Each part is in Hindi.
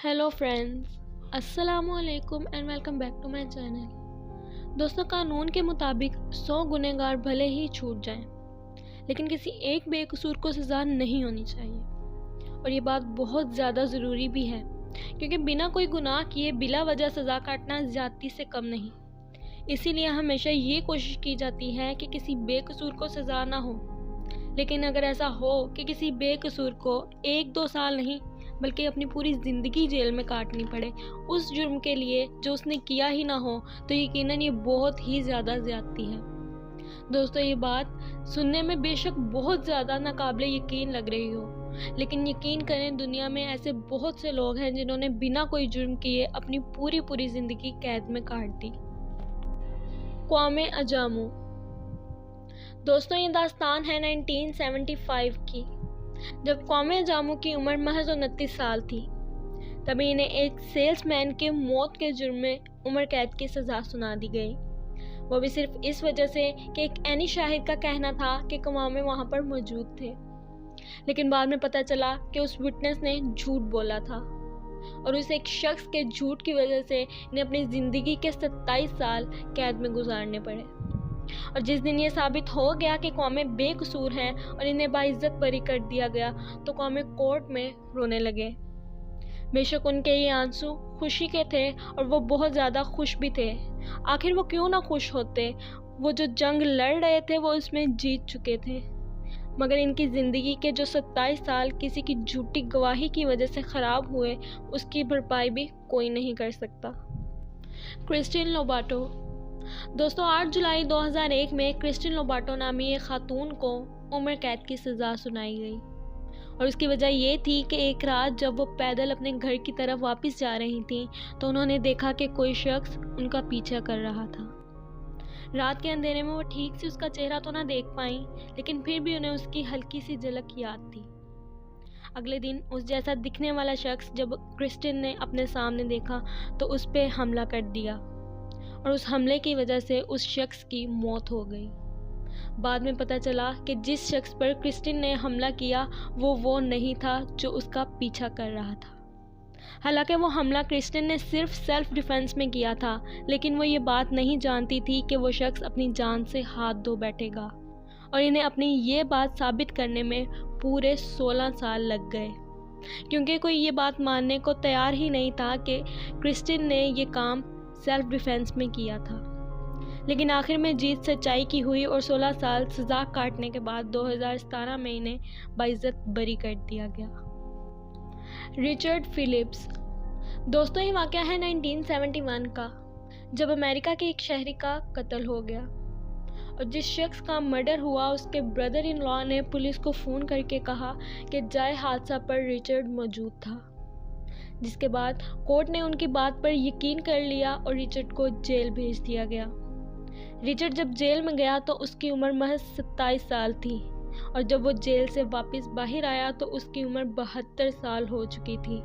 हेलो फ्रेंड्स, अस्सलामुअलैकुम and welcome back to my channel. दोस्तों, कानून के मुताबिक 100 गुनहगार भले ही छूट जाएं, लेकिन किसी एक बेकसूर को सज़ा नहीं होनी चाहिए। और ये बात बहुत ज़्यादा ज़रूरी भी है, क्योंकि बिना कोई गुनाह किए बिला वजह सज़ा काटना ज़्यादती से कम नहीं। इसीलिए हमेशा ये कोशिश की जाती है कि किसी बेकसूर को सज़ा ना हो। लेकिन अगर ऐसा हो कि किसी बेकसूर को 1-2 साल नहीं बल्कि अपनी पूरी ज़िंदगी जेल में काटनी पड़े उस जुर्म के लिए जो उसने किया ही ना हो, तो यकीनन ये बहुत ही ज़्यादा ज़्यादती है। दोस्तों, ये बात सुनने में बेशक बहुत ज़्यादा नाकाबिले यकीन लग रही हो, लेकिन यकीन करें, दुनिया में ऐसे बहुत से लोग हैं जिन्होंने बिना कोई जुर्म किए अपनी पूरी ज़िंदगी कैद में काट दी। क्वामे अजामू। दोस्तों, ये दास्तान है 1975 की, जब क्वामे अजामू की उम्र महज 29 साल थी। तभी इन्हें एक सेल्समैन के मौत के जुर्म में उम्र कैद की सज़ा सुना दी गई, वो भी सिर्फ इस वजह से कि एक ऐनी शाहिद का कहना था कि क्वामे वहाँ पर मौजूद थे। लेकिन बाद में पता चला कि उस विटनेस ने झूठ बोला था और उस एक शख्स के झूठ की वजह से इन्हें अपनी ज़िंदगी के 27 साल कैद में गुजारने पड़े। और जिस दिन ये साबित हो गया कि क्वामे बेकसूर हैं और इन्हें बाइज्जत बरी कर दिया गया, तो क्वामे कोर्ट में रोने लगे। बेशक उनके ये आंसू खुशी के थे और वो बहुत ज़्यादा खुश भी थे। आखिर वो क्यों ना खुश होते, वो जो जंग लड़ रहे थे वो उसमें जीत चुके थे। मगर इनकी ज़िंदगी के जो 27 साल किसी की झूठी गवाही की वजह से ख़राब हुए, उसकी भरपाई भी कोई नहीं कर सकता। क्रिस्टिन लोबाटो। दोस्तों, 8 जुलाई 2001 में क्रिस्टिन लोबाटो नामी एक खातून को उम्र कैद की सज़ा सुनाई गई, और उसकी वजह ये थी कि एक रात जब वो पैदल अपने घर की तरफ वापस जा रही थी, तो उन्होंने देखा कि कोई शख्स उनका पीछा कर रहा था। रात के अंधेरे में वो ठीक से उसका चेहरा तो ना देख पाई, लेकिन फिर भी उन्हें उसकी हल्की सी झलक याद थी। अगले दिन उस जैसा दिखने वाला शख्स जब क्रिस्टिन ने अपने सामने देखा, तो उस पर हमला कर दिया और उस हमले की वजह से उस शख्स की मौत हो गई। बाद में पता चला कि जिस शख्स पर क्रिस्टिन ने हमला किया वो नहीं था जो उसका पीछा कर रहा था। हालांकि वो हमला क्रिस्टिन ने सिर्फ सेल्फ डिफेंस में किया था, लेकिन वो ये बात नहीं जानती थी कि वो शख्स अपनी जान से हाथ धो बैठेगा, और इन्हें अपनी ये बात साबित करने में पूरे 16 साल लग गए, क्योंकि कोई ये बात मानने को तैयार ही नहीं था कि क्रिस्टिन ने ये काम सेल्फ डिफेंस में किया था। लेकिन आखिर में जीत सच्चाई की हुई और 16 साल सज़ा काटने के बाद 2017 में इन्हें बाइज्जत बरी कर दिया गया। Richard Phillips. दोस्तों, ये वाक़या है 1971 का, जब अमेरिका के एक शहरी का कत्ल हो गया, और जिस शख्स का मर्डर हुआ उसके ब्रदर इन लॉ ने पुलिस को फ़ोन करके कहा कि जाए हादसा पर रिचर्ड मौजूद था, जिसके बाद कोर्ट ने उनकी बात पर यकीन कर लिया और रिचर्ड को जेल भेज दिया गया। रिचर्ड जब जेल में गया तो उसकी उम्र महज 27 साल थी, और जब वो जेल से वापस बाहर आया तो उसकी उम्र 72 साल हो चुकी थी।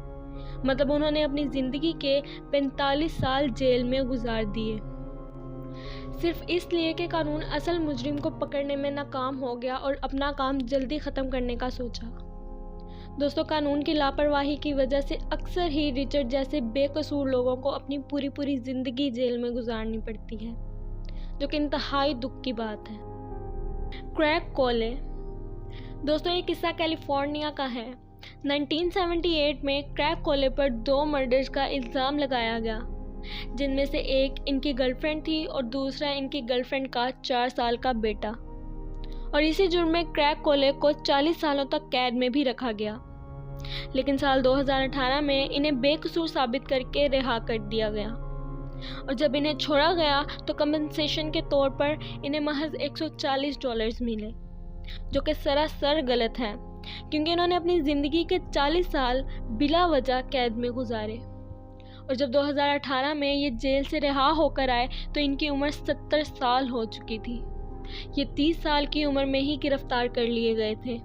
मतलब उन्होंने अपनी ज़िंदगी के 45 साल जेल में गुजार दिए, सिर्फ इसलिए कि कानून असल मुजरिम को पकड़ने में नाकाम हो गया और अपना काम जल्दी ख़त्म करने का सोचा। दोस्तों, कानून की लापरवाही की वजह से अक्सर ही रिचर्ड जैसे बेकसूर लोगों को अपनी पूरी ज़िंदगी जेल में गुजारनी पड़ती है, जो कि इंतहाई दुख की बात है। क्रैग कोले। दोस्तों, ये किस्सा कैलिफोर्निया का है। 1978 में क्रैग कोले पर 2 मर्डर्स का इल्ज़ाम लगाया गया, जिनमें से एक इनकी गर्लफ्रेंड थी और दूसरा इनकी गर्लफ्रेंड का 4 साल का बेटा। और इसी जुर्म में क्रैग कोले को 40 सालों तक कैद में भी रखा गया। लेकिन साल 2018 में इन्हें बेकसूर साबित करके रिहा कर दिया गया, और जब इन्हें छोड़ा गया तो कंपनसेशन के तौर पर इन्हें महज $140 मिले, जो कि सरासर गलत है, क्योंकि इन्होंने अपनी ज़िंदगी के 40 साल बिला वजह कैद में गुजारे। और जब 2018 में ये जेल से रिहा होकर आए तो इनकी उम्र 70 साल हो चुकी थी। ये 30 साल की उम्र में ही गिरफ्तार कर लिए गए थे,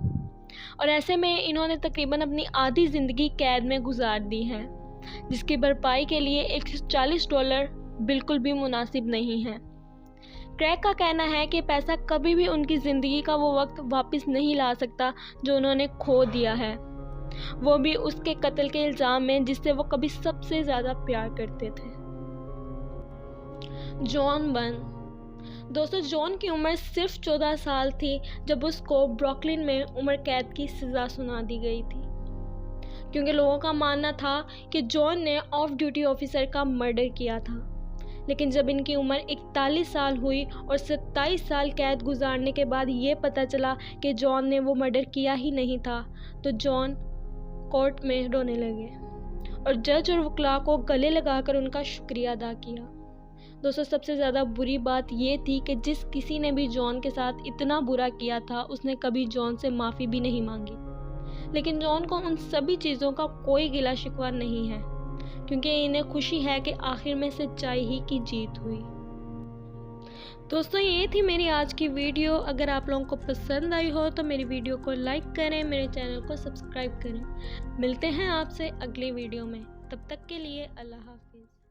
और ऐसे में इन्होंने तकरीबन अपनी आधी ज़िंदगी कैद में गुजार दी है, जिसकी भरपाई के लिए $140 बिल्कुल भी मुनासिब नहीं है। क्रैग का कहना है कि पैसा कभी भी उनकी ज़िंदगी का वो वक्त वापस नहीं ला सकता जो उन्होंने खो दिया है, वो भी उसके कत्ल के इल्ज़ाम में जिससे वो कभी सबसे ज़्यादा प्यार करते थे। John burn. दोस्तों, जॉन की उम्र सिर्फ 14 साल थी जब उसको ब्रुकलिन में उम्र कैद की सज़ा सुना दी गई थी, क्योंकि लोगों का मानना था कि जॉन ने ऑफ ड्यूटी ऑफिसर का मर्डर किया था। लेकिन जब इनकी उम्र 41 साल हुई और 27 साल कैद गुजारने के बाद ये पता चला कि जॉन ने वो मर्डर किया ही नहीं था, तो जॉन कोर्ट में रोने लगे और जज और वकील को गले लगाकर उनका शुक्रिया अदा किया। दोस्तों, सबसे ज़्यादा बुरी बात ये थी कि जिस किसी ने भी जॉन के साथ इतना बुरा किया था उसने कभी जॉन से माफ़ी भी नहीं मांगी। लेकिन जॉन को उन सभी चीज़ों का कोई गिला शिकवा नहीं है, क्योंकि इन्हें खुशी है कि आखिर में सच्चाई ही की जीत हुई। दोस्तों, ये थी मेरी आज की वीडियो। अगर आप लोगों को पसंद आई हो तो मेरी वीडियो को लाइक करें, मेरे चैनल को सब्सक्राइब करें। मिलते हैं आपसे अगली वीडियो में, तब तक के लिए अल्लाह हाफिज़।